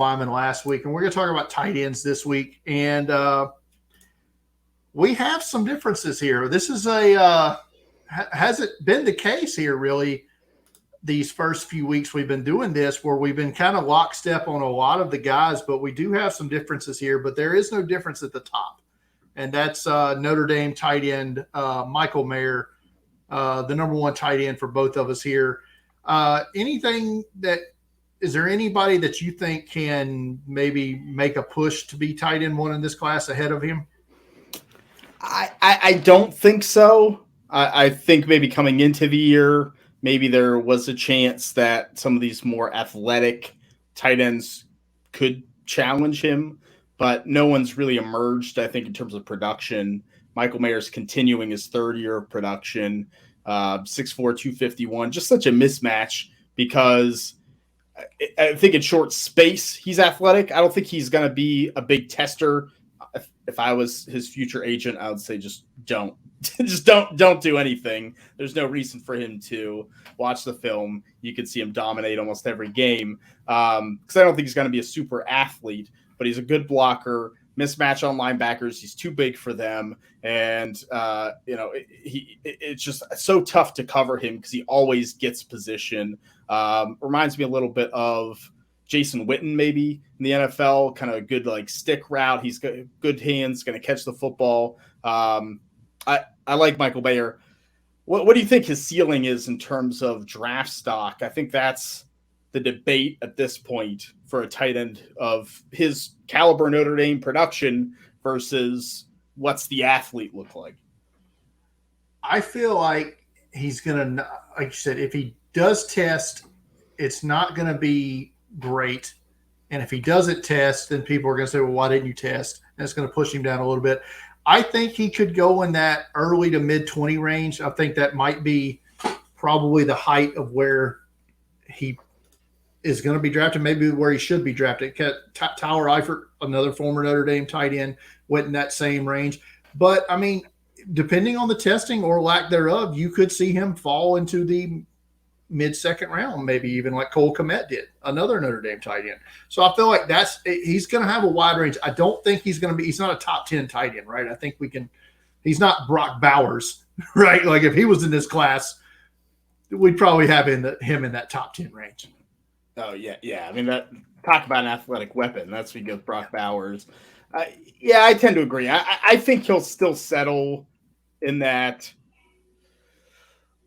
linemen last week, and we're going to talk about tight ends this week. And we have some differences here. This is hasn't been the case here really these first few weeks we've been doing this, where we've been kind of lockstep on a lot of the guys, but we do have some differences here. But there is no difference at the top, and that's Notre Dame tight end Michael Mayer, the number one tight end for both of us here. Is there anybody that you think can maybe make a push to be tight end one in this class ahead of him? I don't think so. I think maybe coming into the year, maybe there was a chance that some of these more athletic tight ends could challenge him, but no one's really emerged, I think, in terms of production. Michael Mayer's continuing his third year of production, 6'4", 251, just such a mismatch because I think in short space, he's athletic. I don't think he's going to be a big tester. If I was his future agent, I would say just don't do anything. There's no reason for him to watch the film. You can see him dominate almost every game because I don't think he's going to be a super athlete, but he's a good blocker. Mismatch on linebackers, he's too big for them, and it's just so tough to cover him because he always gets position. Reminds me a little bit of Jason Witten, maybe in the NFL, kind of a good like stick route. He's got good hands, going to catch the football. I like Michael Mayer. What do you think his ceiling is in terms of draft stock? I think that's the debate at this point for a tight end of his caliber Notre Dame production versus what's the athlete look like. I feel like he's going to, like you said, if he does test, it's not going to be great. And if he doesn't test, then people are going to say, well, why didn't you test? And it's going to push him down a little bit. I think he could go in that early to mid 20 range. I think that might be probably the height of where he is going to be drafted, maybe where he should be drafted. Tyler Eifert, another former Notre Dame tight end, went in that same range. But, I mean, depending on the testing or lack thereof, you could see him fall into the mid-second round, maybe even like Cole Kmet did, another Notre Dame tight end. So I feel like he's going to have a wide range. I don't think he's not a top 10 tight end, right? I think he's not Brock Bowers, right? Like if he was in this class, we'd probably have him in that top 10 range. Oh, yeah. I mean, talk about an athletic weapon. That's what you get Brock Bowers. I tend to agree. I think he'll still settle in that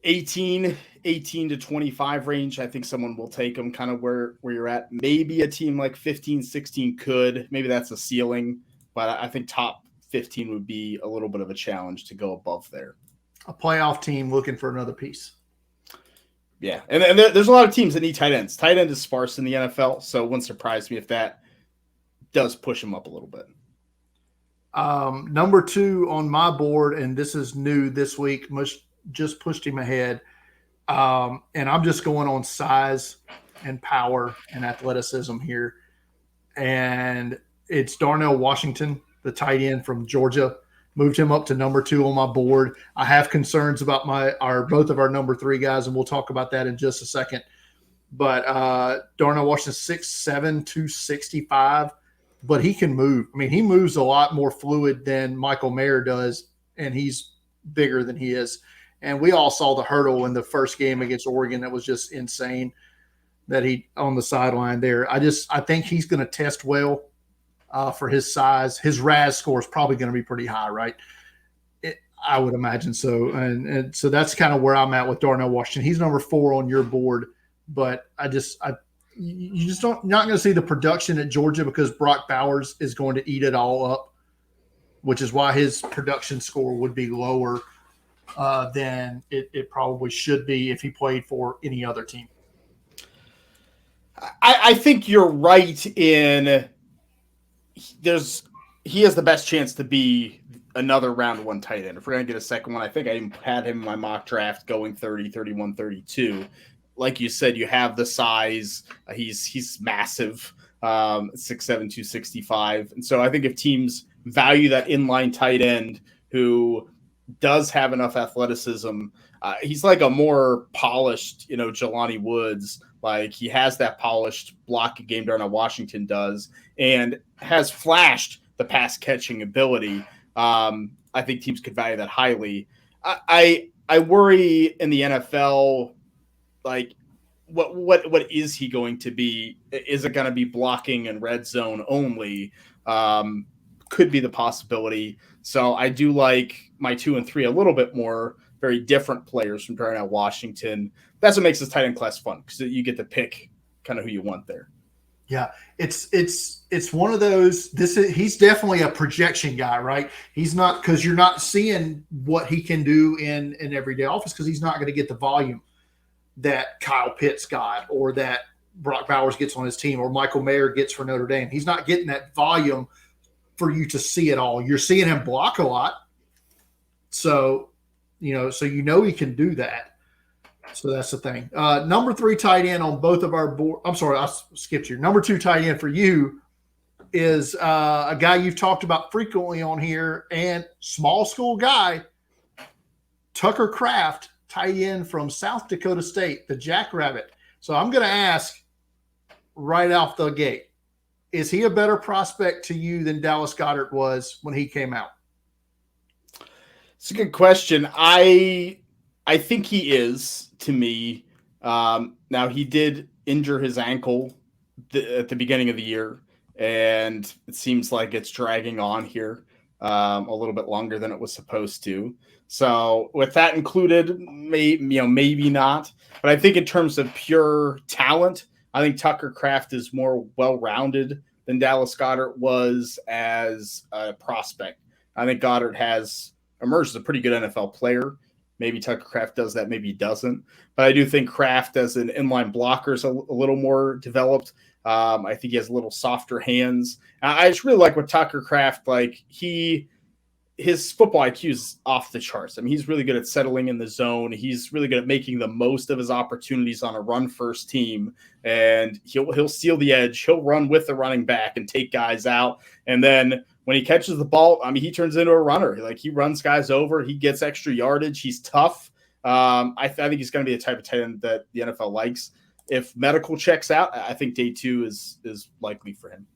18 to 25 range. I think someone will take him kind of where you're at. Maybe a team like 15, 16 could. Maybe that's a ceiling. But I think top 15 would be a little bit of a challenge to go above there. A playoff team looking for another piece. Yeah, and there's a lot of teams that need tight ends. Tight end is sparse in the NFL, so it wouldn't surprise me if that does push him up a little bit. Number 2 on my board, and this is new this week, just pushed him ahead. And I'm just going on size and power and athleticism here. And it's Darnell Washington, the tight end from Georgia. Moved him up to number 2 on my board. I have concerns about both of our number 3 guys, and we'll talk about that in just a second. But Darnell Washington, 6'7", 265, but he can move. I mean, he moves a lot more fluid than Michael Mayer does, and he's bigger than he is. And we all saw the hurdle in the first game against Oregon. That was just insane that he on the sideline there. I think he's going to test well. For his size. His RAS score is probably going to be pretty high, right? I would imagine so. And so that's kind of where I'm at with Darnell Washington. He's number 4 on your board, but you just not going to see the production at Georgia because Brock Bowers is going to eat it all up, which is why his production score would be lower than it probably should be if he played for any other team. I think you're right in he has the best chance to be another round 1 tight end. If we're going to get a second one, I think I even had him in my mock draft going 30, 31, 32. Like you said, you have the size. He's massive, 6'7", 265. And so I think if teams value that inline tight end who does have enough athleticism. He's like a more polished, Jelani Woods. Like he has that polished blocking game Darnell Washington does, and has flashed the pass catching ability. I think teams could value that highly. I worry in the NFL, like what is he going to be? Is it going to be blocking and red zone only? Could be the possibility. So I do like my 2 and 3 a little bit more. Very different players from Darnell Washington. That's what makes this tight end class fun, because you get to pick kind of who you want there. Yeah, it's one of those. He's definitely a projection guy, right? He's not, because you're not seeing what he can do in everyday office, because he's not going to get the volume that Kyle Pitts got, or that Brock Bowers gets on his team, or Michael Mayer gets for Notre Dame. He's not getting that volume for you to see it all. You're seeing him block a lot, so he can do that. So that's the thing. Number 3 tight end on both of our board. I'm sorry, I skipped you. Number 2 tight end for you is a guy you've talked about frequently on here, and small school guy, Tucker Kraft, tight end from South Dakota State, the Jackrabbit. So I'm going to ask right off the gate, is he a better prospect to you than Dallas Goedert was when he came out? It's a good question. I think he is, to me. Now, he did injure his ankle at the beginning of the year, and it seems like it's dragging on here a little bit longer than it was supposed to. So with that included, maybe not. But I think in terms of pure talent, I think Tucker Kraft is more well-rounded than Dallas Goedert was as a prospect. I think Goddard has emerged as a pretty good NFL player. Maybe Tucker Kraft does that, maybe he doesn't. But I do think Kraft as an inline blocker is a little more developed. I think he has a little softer hands. I just really like what Tucker Kraft, his football IQ is off the charts. I mean, he's really good at settling in the zone. He's really good at making the most of his opportunities on a run-first team, and he'll steal the edge. He'll run with the running back and take guys out. And then when he catches the ball, I mean, he turns into a runner. Like, he runs guys over. He gets extra yardage. He's tough. I think he's going to be the type of tight end that the NFL likes. If medical checks out, I think day 2 is likely for him.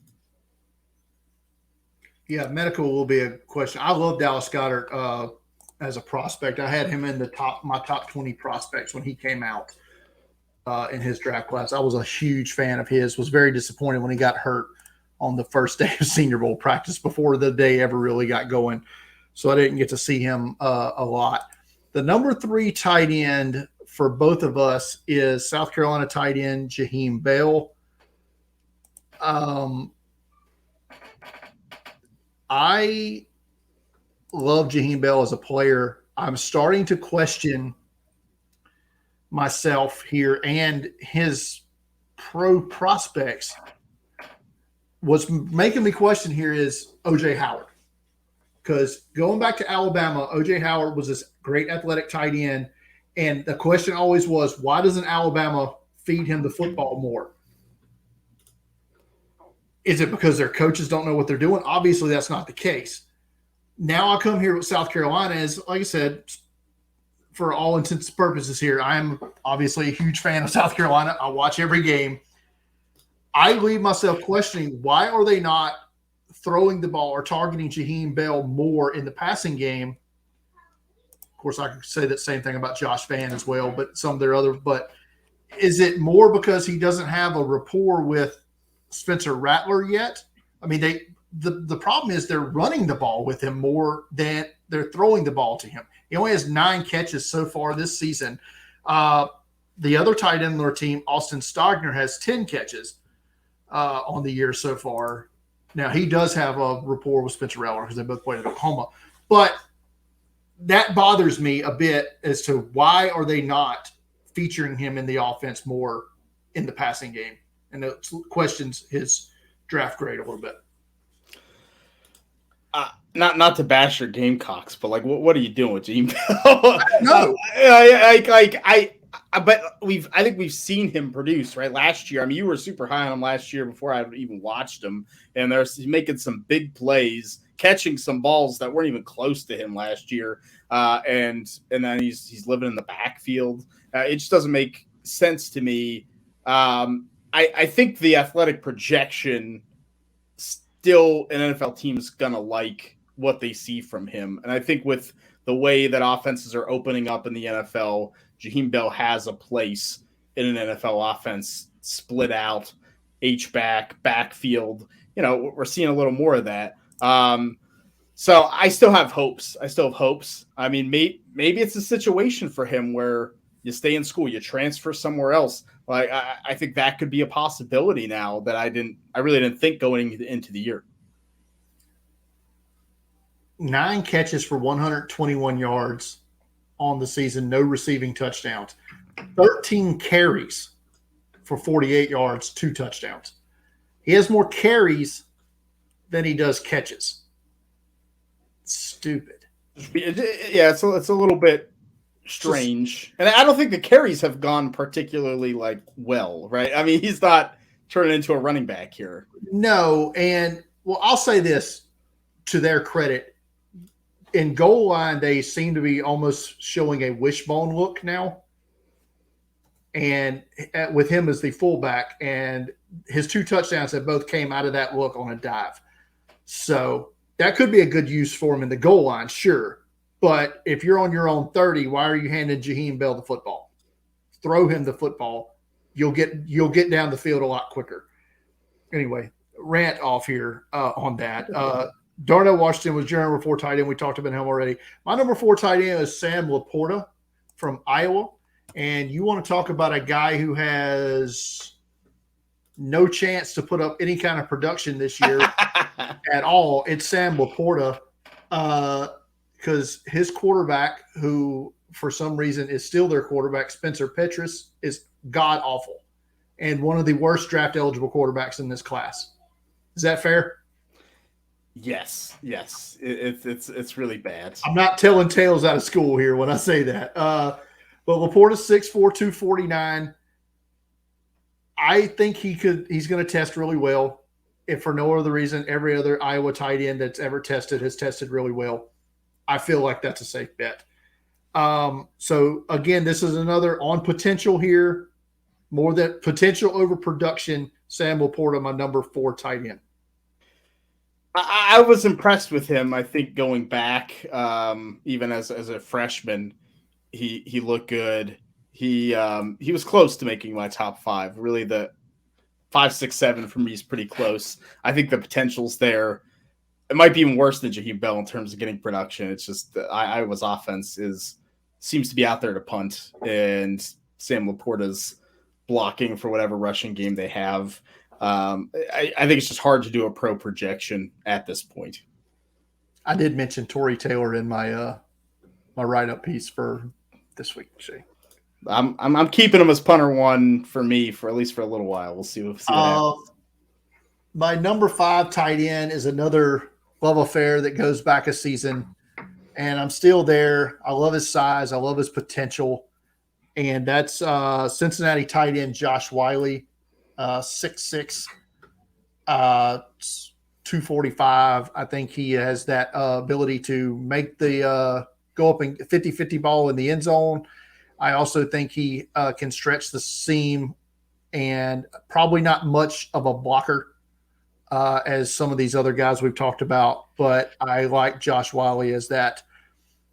Yeah, medical will be a question. I love Dallas Goedert as a prospect. I had him in my top 20 prospects when he came out in his draft class. I was a huge fan of his. Was very disappointed when he got hurt on the first day of Senior Bowl practice before the day ever really got going. So I didn't get to see him a lot. The number 3 tight end for both of us is South Carolina tight end Jaheem Bell. I love Jaheem Bell as a player. I'm starting to question myself here, and his pro prospects. What's making me question here is O.J. Howard. Because going back to Alabama, O.J. Howard was this great athletic tight end, and the question always was, why doesn't Alabama feed him the football more? Is it because their coaches don't know what they're doing? Obviously, that's not the case. Now I come here with South Carolina as, like I said, for all intents and purposes here, I am obviously a huge fan of South Carolina. I watch every game. I leave myself questioning, why are they not throwing the ball or targeting Jaheem Bell more in the passing game? Of course, I could say that same thing about Josh Vann as well, but some of their other. But is it more because he doesn't have a rapport with Spencer Rattler yet? I mean, the problem is they're running the ball with him more than they're throwing the ball to him. He only has 9 catches so far this season. The other tight end on their team, Austin Stogner, has 10 catches on the year so far. Now, he does have a rapport with Spencer Rattler because they both played at Oklahoma. But that bothers me a bit as to why are they not featuring him in the offense more in the passing game? And it questions his draft grade a little bit. Not to bash your Gamecocks, but what are you doing with Jaheim Bell? No, But I think we've seen him produce, right? Last year, I mean, you were super high on him last year before I even watched him, and he's making some big plays, catching some balls that weren't even close to him last year, and then he's living in the backfield. It just doesn't make sense to me. I think the athletic projection still an NFL team's gonna like what they see from him, and I think with the way that offenses are opening up in the NFL, Jaheem Bell has a place in an NFL offense, split out, H-back, backfield. You know, we're seeing a little more of that. So I still have hopes. I mean, maybe it's a situation for him where you stay in school, you transfer somewhere else. Like I think that could be a possibility now that I really didn't think going into the year. 9 catches for 121 yards on the season, no receiving touchdowns. 13 carries for 48 yards, 2 touchdowns. He has more carries than he does catches. Stupid. Yeah, it's a little bit strange. And I don't think the carries have gone particularly like well, right? I mean, he's not turning into a running back here. No, and well, I'll say this to their credit. In goal line, they seem to be almost showing a wishbone look now. And with him as the fullback, and his 2 touchdowns that both came out of that look on a dive. So that could be a good use for him in the goal line, sure. But if you're on your own 30, why are you handing Jaheem Bell the football? Throw him the football. You'll get down the field a lot quicker. Anyway, rant off here on that. Darnell Washington was your number 4 tight end. We talked about him already. My number 4 tight end is Sam LaPorta from Iowa. And you want to talk about a guy who has no chance to put up any kind of production this year at all. It's Sam LaPorta because his quarterback, who for some reason is still their quarterback, Spencer Petras, is god-awful and one of the worst draft-eligible quarterbacks in this class. Is that fair? Yes. It's really bad. I'm not telling tales out of school here when I say that. But LaPorta's 6'4", 249. I think he's going to test really well. If for no other reason, every other Iowa tight end that's ever tested has tested really well. I feel like that's a safe bet. So again, this is another on potential here, more than potential over production. Sam LaPorta, my number 4 tight end. I was impressed with him. I think going back, even as a freshman, he looked good. He was close to making my top 5. Really, the 5, 6, 7 for me is pretty close. I think the potential's there. It might be even worse than Jaheem Bell in terms of getting production. It's just that Iowa's offense seems to be out there to punt, and Sam LaPorta's blocking for whatever rushing game they have. I think it's just hard to do a pro projection at this point. I did mention Torrey Taylor in my my write-up piece for this week. See, I'm keeping him as punter 1 for me for at least for a little while. We'll see what happens. My number 5 tight end is another love affair that goes back a season, and I'm still there. I love his size. I love his potential, and that's Cincinnati tight end Josh Wiley. 6'6", 245. I think he has that ability to make the go up and 50-50 ball in the end zone. I also think he can stretch the seam and probably not much of a blocker as some of these other guys we've talked about. But I like Josh Wiley as that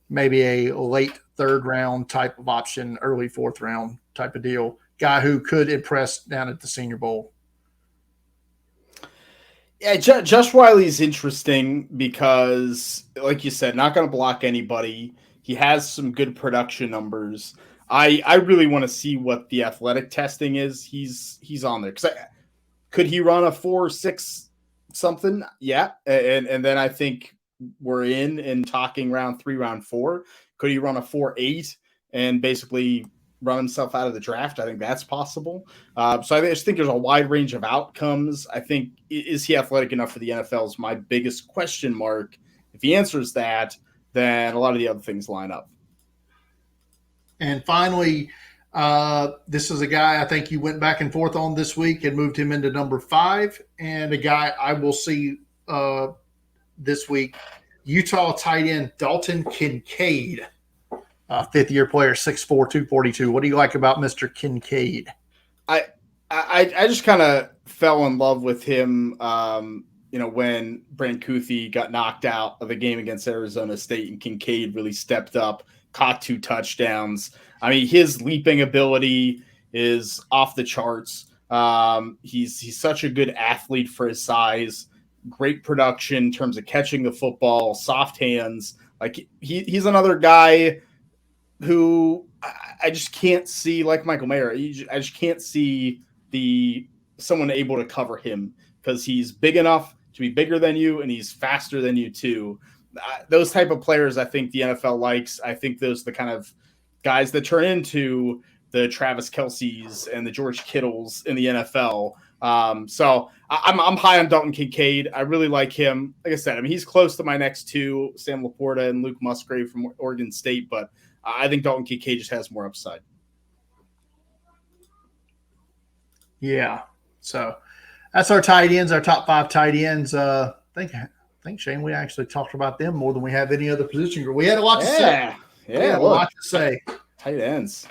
maybe a late 3rd round type of option, early 4th round type of deal. Guy who could impress down at the Senior Bowl. Yeah, Josh Wiley's interesting because, like you said, not going to block anybody. He has some good production numbers. I really want to see what the athletic testing is. He's on there. Could he run a 4.6 something? Yeah. And then I think we're in talking round 3, round 4. Could he run a 4.8 and basically run himself out of the draft? I think that's possible. So I just think there's a wide range of outcomes. I think, is he athletic enough for the NFL is my biggest question mark. If he answers that, then a lot of the other things line up. And finally, This is a guy I think you went back and forth on this week and moved him into number 5, and a guy I will see this week, Utah tight end Dalton Kincaid, fifth-year player, 6'4", 242. What do you like about Mr. Kincaid? I just kind of fell in love with him, when Brancusi got knocked out of the game against Arizona State and Kincaid really stepped up, caught 2 touchdowns. I mean, his leaping ability is off the charts. He's such a good athlete for his size, great production in terms of catching the football, soft hands. Like he's another guy who I just can't see, like Michael Mayer. I just can't see someone able to cover him because he's big enough to be bigger than you and he's faster than you too. Those type of players I think the NFL likes. I think those are the kind of guys that turn into the Travis Kelce's and the George Kittles in the NFL. So I'm high on Dalton Kincaid. I really like him. Like I said, I mean, he's close to my next 2, Sam LaPorta and Luke Musgrave from Oregon State, but I think Dalton Kincaid just has more upside. Yeah. So that's our tight ends, our top 5 tight ends. I think Shane, we actually talked about them more than we have any other position group. We had a lot to say. Yeah, a lot to say. Tight ends.